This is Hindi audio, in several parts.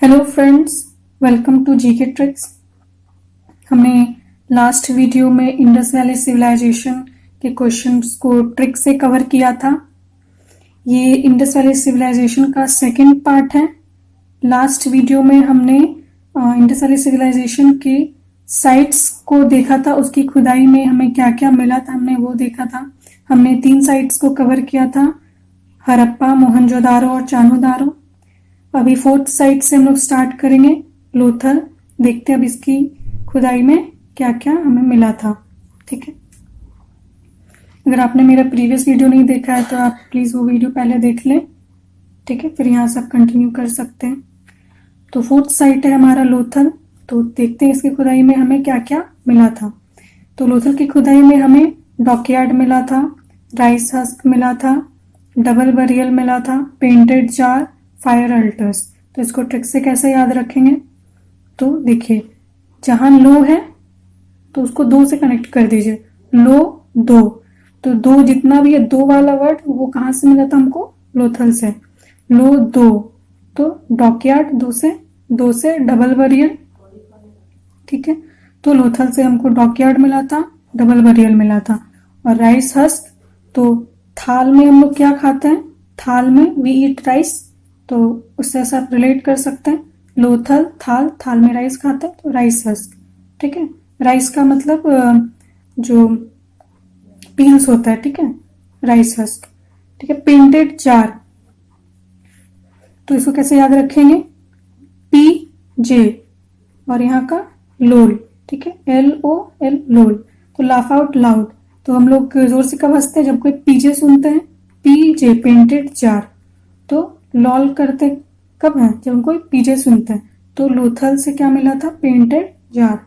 Hello friends, welcome to GK tricks. हमने लास्ट वीडियो में इंडस वैली सिविलाइजेशन के क्वेश्चंस को ट्रिक से कवर किया था। ये इंडस वैली सिविलाइजेशन का सेकंड पार्ट है। लास्ट वीडियो में हमने इंडस वैली सिविलाइजेशन के साइट्स को देखा था, उसकी खुदाई में हमें क्या क्या मिला था हमने वो देखा था। हमने 3 साइट्स को कवर किया था, हड़प्पा, मोहनजोदारो और चान्होदारो। अभी 4th साइट से हम लोग स्टार्ट करेंगे, लोथल। देखते हैं अब इसकी खुदाई में क्या क्या हमें मिला था। ठीक है, अगर आपने मेरा प्रीवियस वीडियो नहीं देखा है तो आप प्लीज वो वीडियो पहले देख लें। ठीक है, फिर यहाँ से आप कंटिन्यू कर सकते हैं। तो 4th साइट है हमारा लोथल। तो देखते हैं इसकी खुदाई में हमें क्या क्या मिला था। तो लोथल की खुदाई में हमें डॉकयार्ड मिला था, राइस हस्क मिला था, डबल बरियल मिला था, पेंटेड जार, फायर अल्टर्स। तो इसको ट्रिक से कैसे याद रखेंगे, तो देखिए जहां लो है तो उसको 2 से कनेक्ट कर दीजिए। लो 2, तो 2 जितना भी है 2 वाला वर्ड वो कहां से मिला था हमको, लोथल से। लो 2, तो डॉकयार्ड 2 से डबल बरियल। ठीक है, तो लोथल से हमको डॉकयार्ड मिला था, डबल बरियल मिला था। और राइस हस्क, तो थाल में हम लोग क्या खाते हैं, थाल में वी ईट राइस, तो उससे ऐसा आप रिलेट कर सकते हैं। लोथल थाल, थाल में राइस खाते हैं तो राइस हस्क। ठीक है, राइस का मतलब जो पील्स होता है, ठीक है, राइस हस्क। ठीक है, पेंटेड जार, तो इसको कैसे याद रखेंगे, पी जे और यहाँ का लोल। ठीक है, LOL लोल। तो लाफ आउट लाउड, तो हम लोग जोर से कब हंसते हैं, जब कोई पीजे सुनते हैं, पीजे पेंटेड जार। तो लॉल करते कब है, जब हम कोई पीजे सुनते हैं। तो लोथल से क्या मिला था, पेंटेड जार।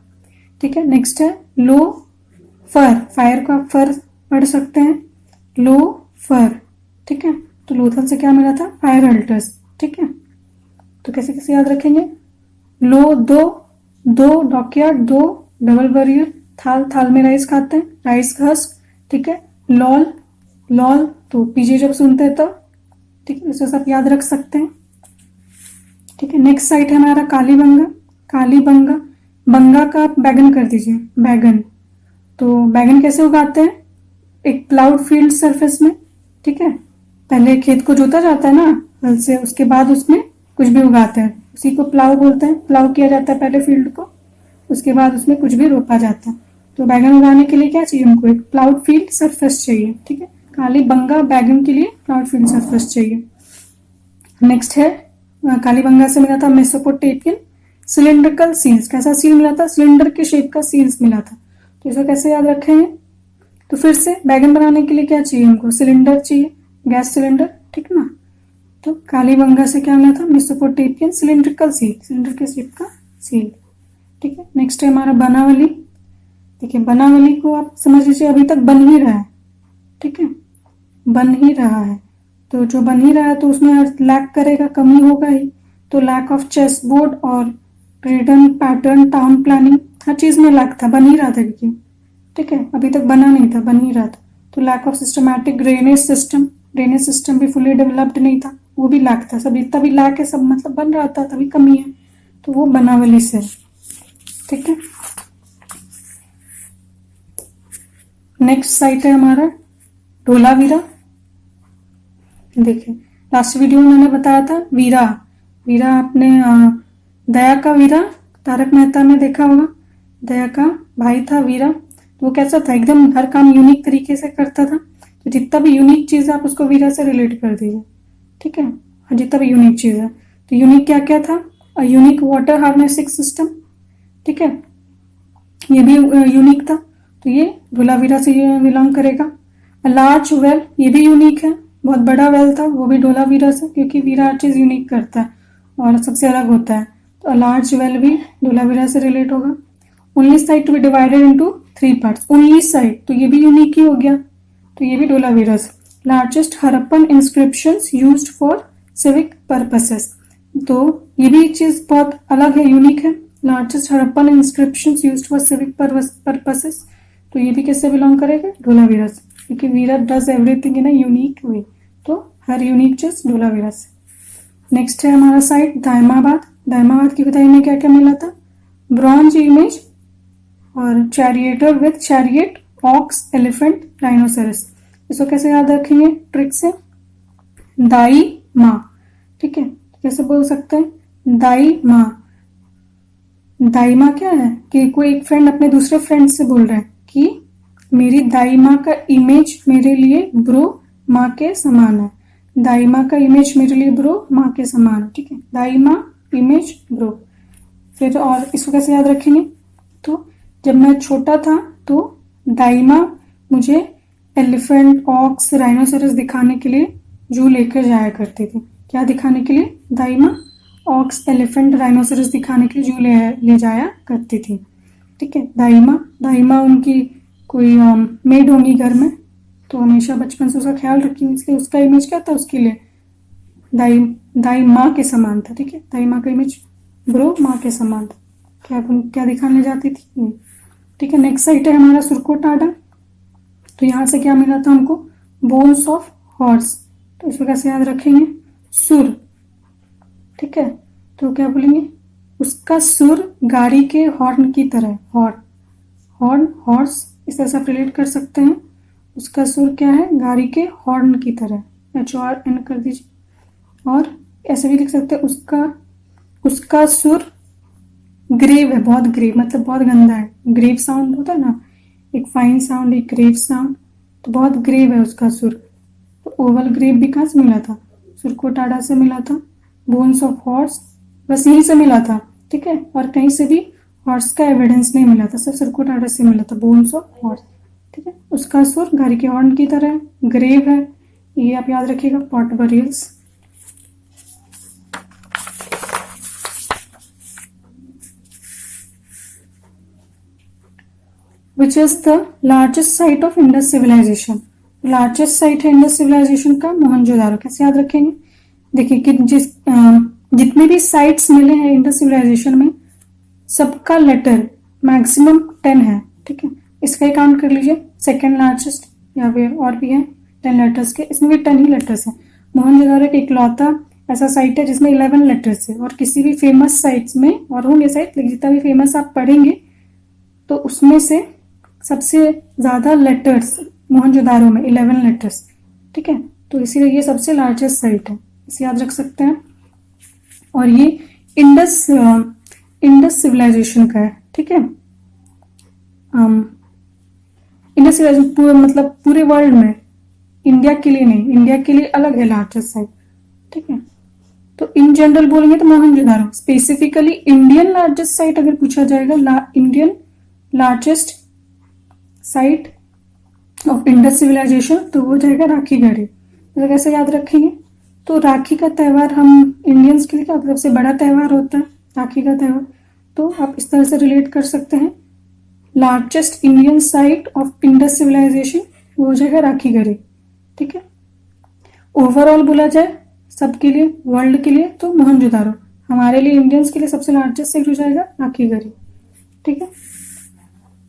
ठीक है, नेक्स्ट है लो फर, फायर का फर पढ़ सकते हैं, लो फर। ठीक है, तो लोथल से क्या मिला था, फायर अल्टर्स। ठीक है, तो कैसे कैसे याद रखेंगे, लो 2 डॉकयार्ड 2 डबल बरियल, थाल, थाल में राइस खाते हैं, राइस हस्क। ठीक है, लॉल तो पीजे जब सुनते हैं तब। ठीक है, इसे सब याद रख सकते हैं। ठीक है, नेक्स्ट साइट है हमारा कालीबंगा। कालीबंगा, बंगा का आप बैगन कर दीजिए, बैगन। तो बैगन कैसे उगाते हैं, एक प्लाउड फील्ड सरफेस में। ठीक है, पहले खेत को जोता जाता है ना हल से, उसके बाद उसमें कुछ भी उगाते हैं, उसी को प्लाउ बोलते हैं। प्लाउ किया जाता है पहले फील्ड को, उसके बाद उसमें कुछ भी रोपा जाता है। तो बैगन उगाने के लिए क्या चाहिए हमको, एक प्लाउड फील्ड सरफेस चाहिए। ठीक है, कालीबंगा बैगन के लिए प्लाउड फील्ड सरफेस चाहिए। नेक्स्ट है कालीबंगा से मिला था मेसोपोटेमियन सिलिंड्रिकल सील्स। कैसा सील मिला था, सिलेंडर के शेप का सील्स मिला था। तो इसे कैसे याद रखेंगे, तो फिर से बैगन बनाने के लिए क्या चाहिए हमको, सिलेंडर चाहिए, गैस सिलेंडर। ठीक ना, तो कालीबंगा से क्या मिला था, मेसोपोटेमियन सिलिंड्रिकल सील, सिलेंडर के शेप का सील। ठीक है, नेक्स्ट है हमारा बनावली। देखिए बनावली को आप समझ लीजिए अभी तक बन ही रहा है। ठीक है, बन ही रहा है, तो जो बन ही रहा है तो उसमें लैक करेगा, कमी होगा ही। तो लैक ऑफ चेस बोर्ड और ग्रेडन पैटर्न टाउन प्लानिंग, हर चीज में लैक था, बन ही रहा था क्योंकि। ठीक है, अभी तक बना नहीं था, बन ही रहा था। तो lack of systematic drainage system भी फुली डेवलप्ड नहीं था, वो भी लैक था। सब इतना भी लैक है, सब मतलब बन रहा था तभी कमी है, तो वो बनावली से। ठीक है, नेक्स्ट साइट है हमारा धोलावीरा। देखिए लास्ट वीडियो में मैंने बताया था वीरा, वीरा आपने दया का वीरा तारक मेहता में देखा होगा, दया का भाई था वीरा। तो वो कैसा था, एकदम हर काम यूनिक तरीके से करता था। तो जितना भी यूनिक चीज है आप उसको वीरा से रिलेट कर दीजिए। ठीक है, जितना भी यूनिक चीज है, तो यूनिक क्या क्या था, यूनिक वाटर हार्नेसिंग सिस्टम। ठीक है, ये भी यूनिक था, तो ये धोलावीरा से बिलोंग करेगा। लार्ज वेल, ये भी यूनिक है, बहुत बड़ा वेल था, वो भी धोलावीरा से, क्योंकि वीरा हर चीज यूनिक करता है और सबसे अलग होता है। तो लार्ज वेल भी धोलावीरा से रिलेट होगा। Only site to be divided into 3 parts, only site, तो ये भी यूनिक ही हो गया, तो ये भी धोलावीरा से। Largest Harappan inscriptions used for civic purposes, तो ये भी चीज बहुत अलग है, यूनिक है। Largest Harappan inscriptions used for civic purposes, तो ये भी किससे बिलोंग करेगा, धोलावीरा से, क्योंकि Vira does everything in a unique way. तो हर यूनिक चीज धोलावीरा से। नेक्स्ट है हमारा साइट दायमाबाद। दायमाबाद की खुदाई में क्या क्या मिला था? ब्रॉन्ज इमेज और charioteer with चैरिएट, aux, elephant, rhinoceros. इसको कैसे याद रखेंगे ट्रिक से? दाई माँ, ठीक है, कैसे बोल सकते हैं? दाई माँ। दाई माँ क्या है कि कोई एक फ्रेंड अपने दूसरे फ्रेंड से बोल रहा है कि मेरी दाई माँ का इमेज मेरे लिए ब्रो माँ के समान है। दाई माँ का इमेज मेरे लिए ब्रो माँ के समान है, ठीक है। दाई माँ इमेज ब्रो। फिर और इसको कैसे याद रखेंगे? तो जब मैं छोटा था तो दाई माँ मुझे एलिफेंट, ऑक्स, राइनोसेरस दिखाने के लिए जू लेकर जाया करती थी। क्या दिखाने के लिए? दाई माँ ऑक्स, एलिफेंट, राइनोसेरस दिखाने के लिए जू ले जाया करती थी, ठीक है। दाई माँ उनकी कोई मेड होंगी घर में, तो हमेशा बचपन से उसका ख्याल रखेंगे, इसलिए उसका इमेज क्या था उसके लिए? दाई माँ के समान था, ठीक है। दाई माँ का इमेज ब्रो माँ के समान था। क्या दिखाने जाती थी, ठीक है। नेक्स्ट साइट है हमारा सुरकोटाडा। तो यहाँ से क्या मिला था हमको? Bones of horse. तो इसको कैसे याद रखेंगे? सुर, ठीक है। तो क्या बोलेंगे? उसका सुर गाड़ी के हॉर्न की तरह। हॉर्न, हॉर्स, इस तरह से आप रिलेट कर सकते हैं। उसका सुर क्या है? गाड़ी के हॉर्न की तरह। HORN कर दीजिए। और ऐसे भी लिख सकते हैं उसका सुर ग्रेव है, बहुत ग्रेव, मतलब बहुत गंदा है। ग्रेव साउंड होता है ना, एक फाइन साउंड, एक ग्रेव साउंड, तो बहुत ग्रेव है उसका सुर। तो ओवल ग्रेव भी कहाँ से मिला था? सुरकोटाडा से मिला था। बोन्स ऑफ हॉर्स बस यहीं से मिला था, ठीक है। और कहीं से भी हॉर्स का एविडेंस नहीं मिला था, सिर्फ सुरकोटाडा से मिला था बोन्स ऑफ हॉर्स, ठीक है। उसका सुर गाड़ी के हॉर्न की तरह ग्रेव है, ये आप याद रखिएगा। Pot burials. Which is the largest site of Indus civilization? Largest site है इंडस सिविलाइजेशन का मोहनजोदारो। कैसे याद रखेंगे? देखिए कि जितने भी साइट्स मिले हैं इंडस सिविलाइजेशन में, सबका लेटर मैक्सिमम 10 है, ठीक है। इसका ही काउंट कर लीजिए, सेकेंड लार्जेस्ट, या फिर और भी है 10 लेटर्स के, इसमें भी 10 ही लेटर्स है। मोहनजोदारो एक इकलौता ऐसा साइट है जिसमें 11 लेटर्स है। और किसी भी फेमस साइट्स में, और होंगे साइट, जितना भी फेमस आप पढ़ेंगे तो उसमें से सबसे ज्यादा लेटर्स मोहनजोदारो में 11 लेटर्स, ठीक है। तो इसीलिए ये सबसे लार्जेस्ट साइट है, इसे याद रख सकते हैं। और ये इंडस सिविलाइजेशन का है, ठीक है। इंडस सिविलाइजेशन मतलब पूरे वर्ल्ड में, इंडिया के लिए नहीं, इंडिया के लिए अलग है लार्जेस्ट साइट, ठीक है। तो इन जनरल बोलेंगे तो Mohenjodaro. Specifically Indian largest site अगर पूछा जाएगा, Indian largest site of Indus civilization, तो वो जाएगा राखीगढ़ी। तो कैसे याद रखेंगे? तो राखी का त्यौहार हम इंडियंस के लिए क्या सबसे बड़ा त्यौहार होता है, राखी का त्यौहार। तो आप इस तरह से रिलेट कर सकते हैं, largest Indian site of Indus civilization वो हो जाएगा राखीगढ़ी, ठीक है। ओवरऑल बोला जाए सबके लिए, वर्ल्ड के लिए, तो मोहनजोदारो। हमारे लिए इंडियंस के लिए सबसे लार्जेस्ट साइट हो जाएगा राखीगढ़ी, ठीक है।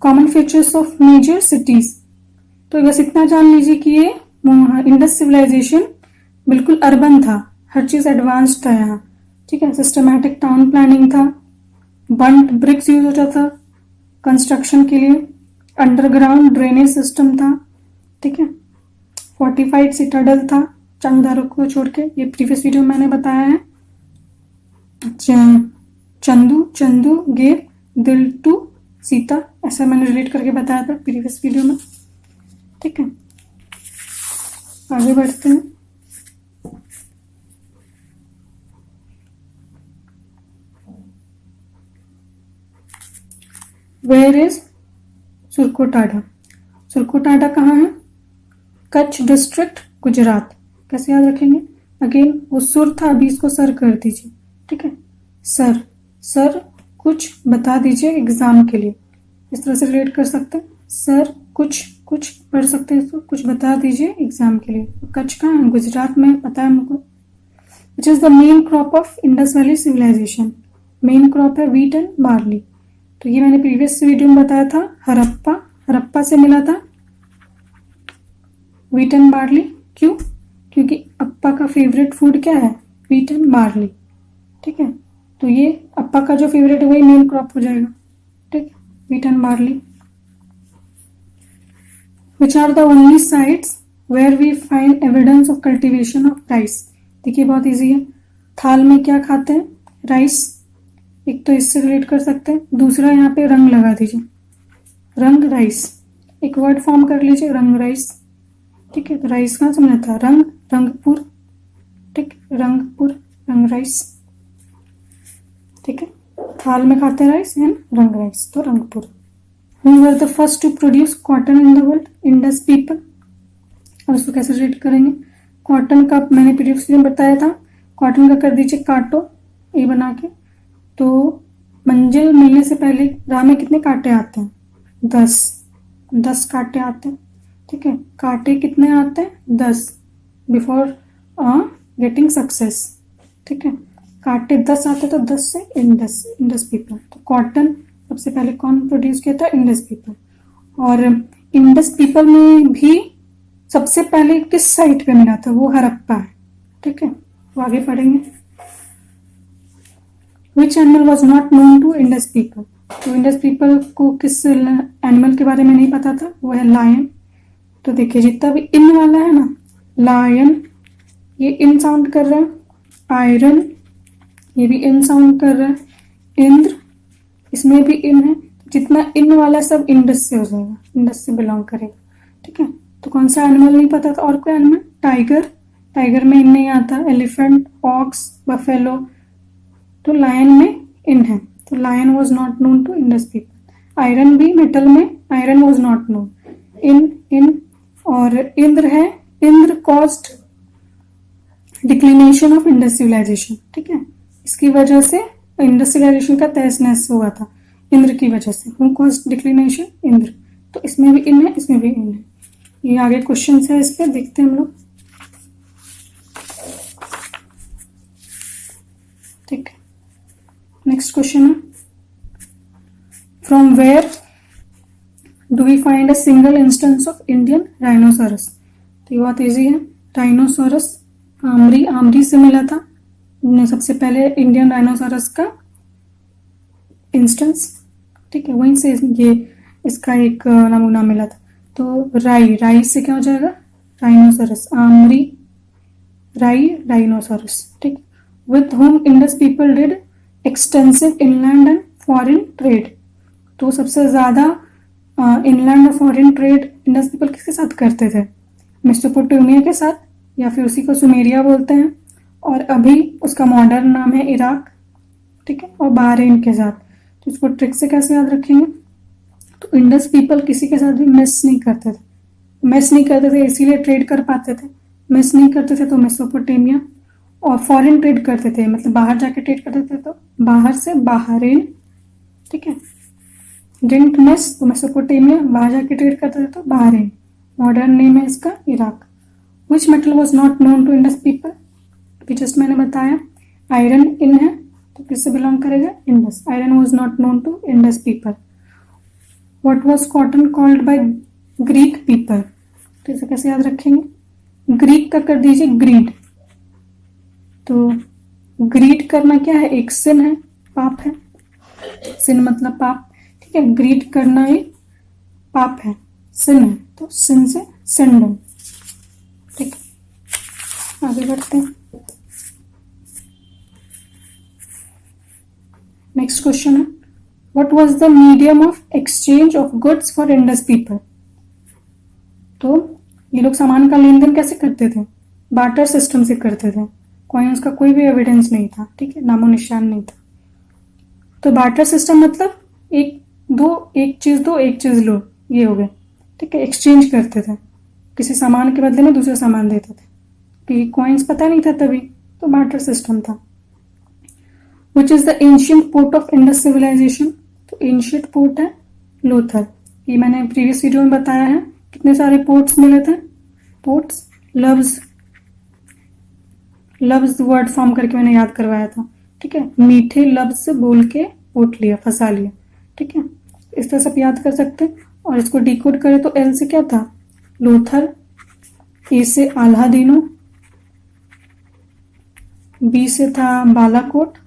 Common features of major cities. तो बस इतना जान लीजिए कि ये इंडस सिविलाइजेशन बिल्कुल अर्बन था, हर चीज एडवांस्ड था यहाँ, ठीक है। सिस्टमैटिक टाउन प्लानिंग था, बंट ब्रिक्स यूज होता था कंस्ट्रक्शन के लिए, अंडरग्राउंड ड्रेनेज सिस्टम था, ठीक है। फोर्टिफाइड सिटाडल था चांगधारो को छोड़ के, ये प्रीवियस वीडियो में मैंने बताया है। चंदू गेव दिल टू सीता, ऐसा मैंने रिलेट करके बताया था प्रीवियस वीडियो में, ठीक है। आगे बढ़ते हैं। Where is सुरकोटाडा? सुरकोटाडा कहाँ है? कच्छ डिस्ट्रिक्ट, गुजरात। कैसे याद रखेंगे? अगेन वो सुर था, अभी इसको सर कर दीजिए, ठीक है। सर कुछ बता दीजिए एग्जाम के लिए, इस तरह से रिलेट कर सकते हैं। सर कुछ पढ़ सकते हैं इसको, कुछ बता दीजिए एग्जाम के लिए। कच्छ कहाँ है? गुजरात में, पता है हमको। Which is the main crop of Indus valley civilization? Main crop है व्हीट एंड बार्ली। तो ये मैंने प्रीवियस वीडियो में बताया था, हरप्पा से मिला था व्हीट एंड बार्ली। क्यों? क्योंकि अप्पा का फेवरेट फूड क्या है? wheat and barley, ठीक है। तो ये अप्पा का जो फेवरेट है वही मेन क्रॉप हो जाएगा, ठीक है, wheat and barley। Which are the only sites where we find evidence of cultivation of rice? देखिए बहुत इजी है। थाल में क्या खाते हैं? राइस। एक तो इससे रिलेट कर सकते हैं, दूसरा यहाँ पे रंग लगा दीजिए, रंग राइस, एक वर्ड फॉर्म कर लीजिए, रंग राइस, ठीक है। तो राइस कहाँ से मिला था? रंग, रंगपुर, ठीक, रंगपुर, रंग राइस, ठीक है। थाल में खाते हैं राइस एंड रंग राइस, तो Rangpur. Who were the first to produce cotton in the world? Indus people। अब इसको कैसे रिलेट करेंगे? कॉटन का मैंने प्रीवियसली बताया था, कॉटन का कर दीजिए काटो ए बना के। तो मंजिल मिलने से पहले राह में कितने कांटे आते हैं? 10 कांटे आते हैं, ठीक है। कांटे कितने आते हैं? 10 बिफोर गेटिंग सक्सेस, ठीक है। कांटे 10 आते तो 10 से इंडस पीपल। तो कॉटन सबसे पहले कौन प्रोड्यूस किया था? इंडस पीपल। और इंडस पीपल में भी सबसे पहले किस साइट पे मिला था? वो हड़प्पा है, ठीक है। तो आगे पढ़ेंगे। Which animal was not known to Indus people? तो इंडस पीपल को किस एनिमल के बारे में नहीं पता था? वो है लायन। तो देखिए जितना भी इन वाला है ना, लायन, ये इन साउंड कर रहा है, आयरन, ये भी इन साउंड कर रहा है, इंद्र, इसमें भी इन है। जितना इन वाला सब इंडस से हो जाएगा, इंडस से बिलोंग करेगा, ठीक है। तो कौन सा एनिमल नहीं पता था? और कोई एनिमल? टाइगर, टाइगर में इन नहीं आता। एलिफेंट, ऑक्स, बफेलो, तो लायन में इन है। तो lion was not known to Indus people. Iron भी मेटल में, आयरन वॉज नॉट नोन। इन और इंद्र है, Indra caused declination of Indus civilization, ठीक है। इसकी वजह से इंडस सिविलाइजेशन का तहस नहस हुआ था इंद्र की वजह से। Who caused declination? इंद्र। तो इसमें भी इन है, इसमें भी इन है। ये आगे क्वेश्चन है, इस पे देखते हैं हम लोग, ठीक है। नेक्स्ट क्वेश्चन है, from where do we find a single instance of Indian rhinoceros? तो ये बहुत इजी है। राइनोसोरस आमरी से मिला था सबसे पहले इंडियन राइनोसोरस का इंस्टेंस, ठीक है। वहीं से ये इसका एक नमूना मिला था। तो राई से क्या हो जाएगा? राइनोसोरस, आमरी, राई, राइनोसोरस, ठीक। With home Indus people did extensive inland and foreign trade. तो सबसे ज्यादा इनलैंड और फॉरेन ट्रेड इंडस पीपल किसके साथ करते थे? मेसोपोटामिया के साथ, या फिर उसी को सुमेरिया बोलते हैं, और अभी उसका मॉडर्न नाम है इराक, ठीक है, और बहरीन के साथ। तो इसको ट्रिक से कैसे याद रखेंगे? तो इंडस पीपल किसी के साथ भी मेस नहीं करते थे, इसीलिए ट्रेड कर पाते थे। मेस नहीं करते थे तो मेसोपोटामिया, और फॉरेन ट्रेड करते थे, मतलब बाहर जाके ट्रेड करते थे, तो बाहर से बहरीन, ठीक है। डिडंट मेस तो मेसोपोटामिया, बाहर जाके ट्रेड करते थे तो बहरीन, मॉडर्न नेम है इसका Iraq. Which metal was not known to Indus people? अभी जस्ट मैंने बताया, आयरन इन है, तो किससे बिलोंग करेगा? Indus. Iron was not known to Indus people. What was cotton called by Greek people? तो इसे कैसे याद रखेंगे? ग्रीक का कर दीजिए ग्रीड। तो ग्रीड करना क्या है? एक सिन है, पाप है, सिन मतलब पाप, ठीक है। ग्रीड करना एक पाप है, सिन है, तो सिन से सिंडम, ठीक है। आगे बढ़ते हैं। नेक्स्ट क्वेश्चन है, what was the medium of exchange of goods for Indus people? तो ये लोग सामान का लेन देन कैसे करते थे? बार्टर सिस्टम से करते थे। कॉइन्स का कोई भी एविडेंस नहीं था, ठीक है, नामो निशान नहीं था। तो बार्टर सिस्टम मतलब एक चीज लो, ये हो गया, ठीक है। एक्सचेंज करते थे, किसी सामान के बदले में दूसरा सामान देते थे, कि कॉइन्स पता नहीं था तभी, तो बार्टर सिस्टम था। Which is the ancient port of Indus civilization? तो एंशियंट पोर्ट है लोथल। ये मैंने प्रीवियस वीडियो में बताया है, कितने सारे पोर्ट्स मिले थे। पोर्ट्स, लफ्ज वर्ड फॉर्म करके मैंने याद करवाया था, ठीक है। मीठे लफ्ज से बोल के पोर्ट लिया, फंसा लिया, ठीक है। इस तरह से याद कर सकते हैं। और इसको डिकोड करें तो एल से क्या था? लोथल, ए से आल्हादीनो, बी से था बालाकोट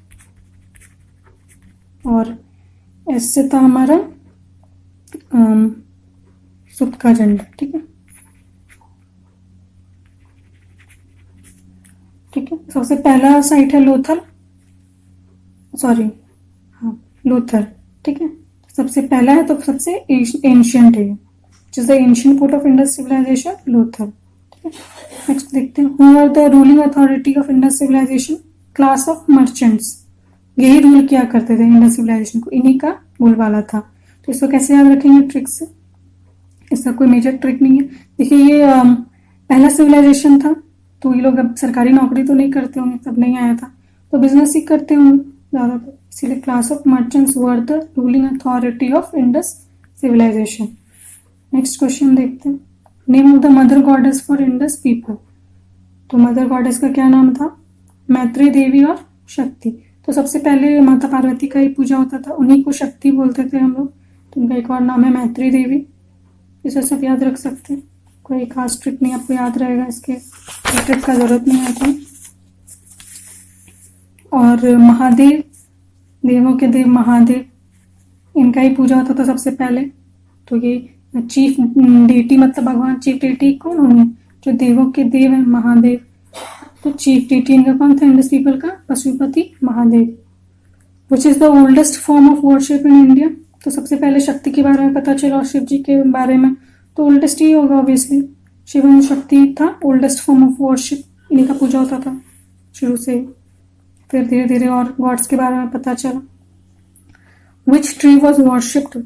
और एस से था हमारा सुतका झंडा। ठीक है, ठीक है। सबसे पहला साइट है लोथल, सॉरी हाँ लोथल। ठीक है, सबसे पहला है तो सबसे एंशियंट है, जिस the ancient port of Indus civilization Lothal. ठीक है, नेक्स्ट देखते हैं, who are the ruling authority of Indus civilization? Class of merchants, यही रूल किया करते थे इंडस सिविलाइजेशन को, इन्हीं का बोलबाला था। तो इसको कैसे याद रखेंगे? ट्रिक से, इसका कोई मेजर ट्रिक नहीं है। देखिए ये पहला सिविलाइजेशन था, तो ये लोग अब सरकारी नौकरी तो नहीं करते होंगे, तब नहीं आया था, तो बिजनेस ही करते होंगे ज्यादातर, इसीलिए class of merchants were the ruling authority of Indus civilization. Next question देखते हैं, name of the mother goddess for Indus people. तो मदर गॉडेस का क्या नाम था? मैत्री देवी और शक्ति। तो सबसे पहले माता पार्वती का ही पूजा होता था, उन्हीं को शक्ति बोलते थे हम लोग, तो उनका एक और नाम है मैत्री देवी। इसे सब याद रख सकते हैं, कोई खास ट्रिक नहीं आपको याद रहेगा, इसके ट्रिक का जरूरत नहीं है। और महादेव, देवों के देव महादेव, इनका ही पूजा होता था सबसे पहले। तो ये चीफ डेटी, मतलब भगवान चीफ डेटी कौन होंगे? जो देवों के देव है महादेव। तो चीफ डेटी इनका कौन था इंडस पीपल का? पशुपति महादेव। विच is the oldest form of worship in India? तो सबसे पहले शक्ति के बारे में पता चला और शिव जी के बारे में, तो ओल्डेस्ट ही होगा ऑब्वियसली, शिव एंड शक्ति था ओल्डेस्ट फॉर्म ऑफ वर्शिप, इन्हीं का पूजा होता था शुरू से। फिर धीरे धीरे और गॉड्स के बारे में पता चला। Which tree was worshipped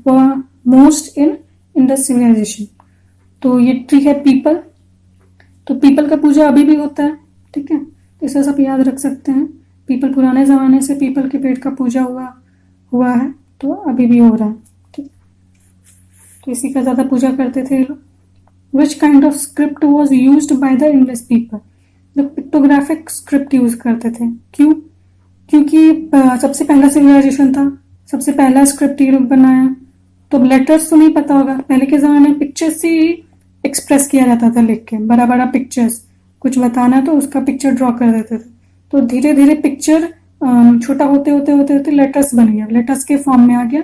most in Indus civilization? तो ये ट्री है पीपल, तो पीपल का पूजा अभी भी होता है। ठीक है, तो इसे सब याद रख सकते हैं, पीपल पुराने जमाने से पीपल के पेड़ का पूजा हुआ है, तो अभी भी हो रहा है। ठीक, तो इसी का ज्यादा पूजा करते थे ये लोग। Which kind of script was used by the Indus people? जो पिक्टोग्राफिक स्क्रिप्ट यूज करते थे। क्यों? क्योंकि सबसे पहला सिविलाइजेशन था, सबसे पहला स्क्रिप्ट ये लोग बनाया, तो लेटर्स तो नहीं पता होगा, पहले के जमाने में पिक्चर्स ही एक्सप्रेस किया जाता था लिख के, बड़ा बड़ा पिक्चर्स, कुछ बताना तो उसका पिक्चर ड्रॉ कर देते थे। तो धीरे धीरे पिक्चर छोटा होते होते होते होते लेटर्स बन गया, लेटर्स के फॉर्म में आ गया,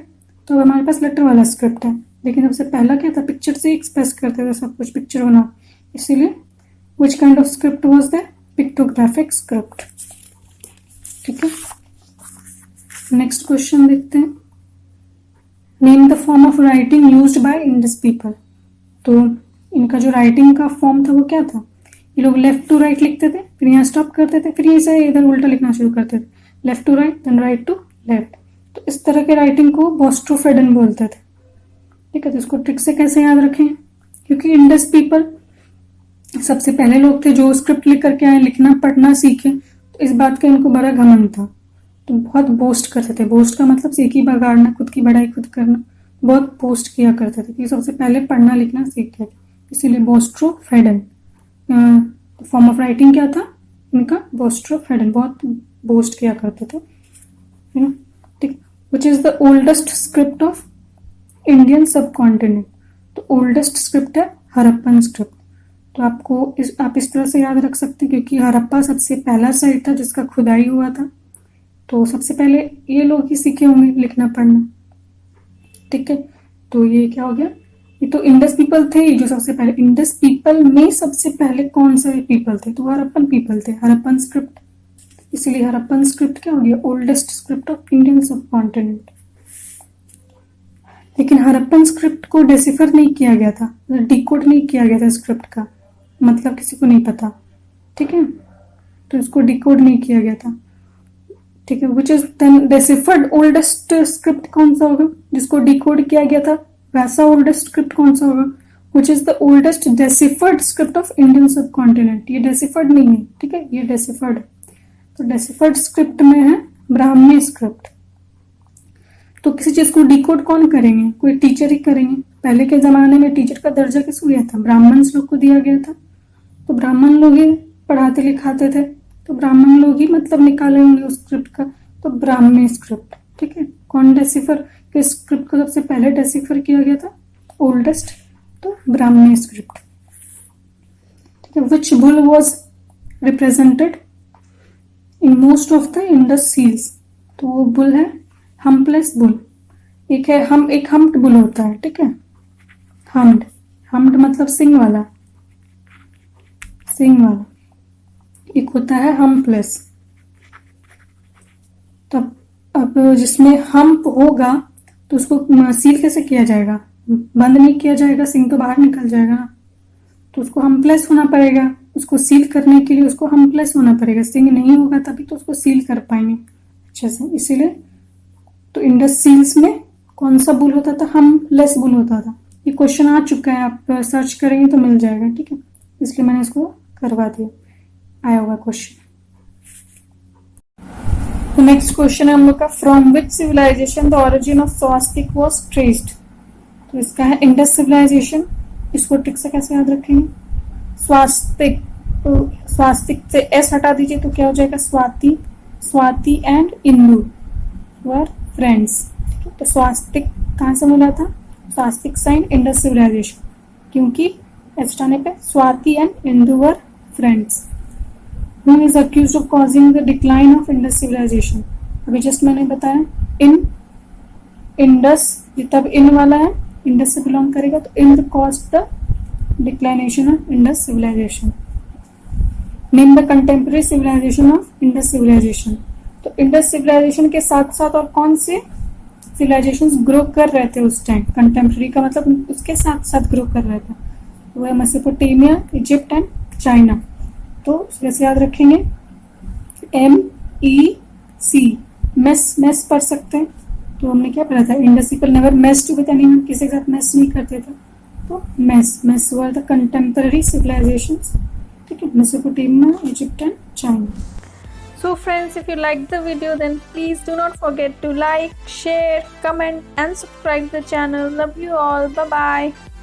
तो हमारे पास लेटर वाला स्क्रिप्ट है। लेकिन सबसे पहला क्या था? पिक्चर से एक्सप्रेस करते थे सब कुछ, पिक्चर बना, इसीलिए which kind of script was that? Pictographic script. ठीक है, नेक्स्ट क्वेश्चन देखते हैं, name the form of writing used by Indus people. तो इनका जो राइटिंग का फॉर्म था वो क्या था? ये लोग लेफ्ट टू राइट लिखते थे, फिर यहाँ स्टॉप करते थे, फिर से इधर उल्टा लिखना शुरू करते थे, left to right then right to left. तो इस तरह के राइटिंग को बोस्ट्रोफेडन बोलते थे। ठीक है, तो इसको ट्रिक से कैसे याद रखें? क्योंकि इंडस पीपल सबसे पहले लोग थे जो स्क्रिप्ट लिख करके आए, लिखना पढ़ना सीखे, तो इस बात का इनको बड़ा घमंड था, तो बहुत बोस्ट करते थे। बोस्ट का मतलब सीखी बगाड़ना, खुद की बड़ाई खुद करना, बहुत बोस्ट किया करते थे कि सबसे पहले पढ़ना लिखना सीख गए, इसीलिए बोस्ट्रोफेडन। फॉर्म ऑफ राइटिंग क्या था इनका? बोस्ट्रोफेडन, बहुत बोस्ट किया करते थे। ठीक, विच is the oldest script of Indian सब कॉन्टिनेंट? तो ओल्डेस्ट स्क्रिप्ट है हरप्पन स्क्रिप्ट। तो आपको आप इस तरह से याद रख सकते हैं, क्योंकि हरप्पा सबसे पहला साइट था जिसका खुदाई हुआ था, तो सबसे पहले ये लोग ही सीखे होंगे लिखना पढ़ना। ठीक है, तो ये क्या हो गया? ये तो इंडस पीपल थे जो सबसे पहले, इंडस पीपल में सबसे पहले कौन से पीपल थे? तो हरप्पन पीपल थे, हरप्पन स्क्रिप्ट, इसीलिए हरप्पन स्क्रिप्ट क्या हो गया? ओल्डेस्ट स्क्रिप्ट ऑफ इंडियन सब कॉन्टिनेंट। लेकिन हरप्पन स्क्रिप्ट को डेसिफर नहीं किया गया था, डिकोड नहीं किया गया था स्क्रिप्ट का, मतलब किसी को नहीं पता। ठीक है, तो इसको डिकोड नहीं किया गया था। ठीक है, which is then deciphered oldest script कौन सा होगा जिसको डिकोड किया गया था? वैसा ओल्डेस्ट स्क्रिप्ट कौन सा होगा? विच is the oldest deciphered script of Indian सब कॉन्टिनेंट। ये डेसिफर्ड नहीं है, ठीक है, ये डेसिफर्ड। तो डेसिफर्ड स्क्रिप्ट में है ब्राह्मी स्क्रिप्ट। तो किसी चीज को डिकोड कौन करेंगे? कोई टीचर ही करेंगे। पहले के जमाने में टीचर का दर्जा किसको दिया था? ब्राह्मण लोग को दिया गया था, तो ब्राह्मण लोग ही पढ़ाते लिखाते थे, तो ब्राह्मण लोग ही मतलब निकाले होंगे उस स्क्रिप्ट का, तो ब्राह्मी स्क्रिप्ट। ठीक है, कौन डेसिफर के स्क्रिप्ट को सबसे पहले डेसिफर किया गया था? ओल्डेस्ट, तो ब्राह्मी स्क्रिप्ट। ठीक है, which bull was represented in most of the Indus seals. तो वो बुल है हम्पलेस बुल। एक है हम, एक हम्प्ड बुल होता है, ठीक है, हम्प्ड। हम्प्ड मतलब सिंग वाला, सिंग वाला। एक होता है हम्पलेस। तब अब जिसमें हम्प होगा तो उसको सील कैसे किया जाएगा? बंद नहीं किया जाएगा, सिंग तो बाहर निकल जाएगा ना, तो उसको हम्पलेस होना पड़ेगा। उसको सील करने के लिए उसको हम्पलेस होना पड़ेगा। सिंग नहीं होगा तभी तो उसको सील कर पाएंगे अच्छे से। इसीलिए तो इंडस सील्स में कौन सा बुल होता था? हम्पलेस बुल होता था। ये क्वेश्चन आ चुका है, आप सर्च करेंगे तो मिल जाएगा, ठीक है, इसलिए मैंने इसको करवा दिया, आया होगा क्वेश्चन। तो नेक्स्ट क्वेश्चन है हम लोग का, from which civilization the origin of swastika was traced. तो इसका है इंडस सिविलाइजेशन। इसको ट्रिक से कैसे याद रखेंगे? स्वास्तिक, तो स्वास्तिक से एस हटा दीजिए तो क्या हो जाएगा? Swati. Swati and Indu were friends. तो स्वास्तिक कहाँ से मिला था? स्वास्तिक साइन इंडस सिविलाइजेशन, क्योंकि एस हटाने पे Swati and Indu were friends. Who is accused of causing the decline of Indus civilization? अभी जस्ट मैंने बताया इन इंडस, तब इन वाला है, इंडस से बिलोंग करेगा, तो end caused the declination of Indus civilization. Name the contemporary civilization of Indus civilization. तो इंडस सिविलाइजेशन के साथ साथ और कौन से सिविलाइजेशंस ग्रो कर रहे थे उस टाइम? कंटेम्प्रेरी का मतलब उसके साथ साथ ग्रो कर रहे थे, वो है मेसोपोटामिया, इजिप्ट एंड चाइना। तो कैसे याद रखेंगे? MEC, मेस, मेस पढ़ सकते हैं। तो हमने क्या पढ़ा था? Indus people never mess to with anyone, किसी के साथ मेस नहीं करते थे, तो mess, mess were the contemporary civilizations, ठीक है, Mesopotamia, Egypt and China. So friends, if you liked the video, then please do not forget to like, share, comment and subscribe the channel. Love you all. Bye bye.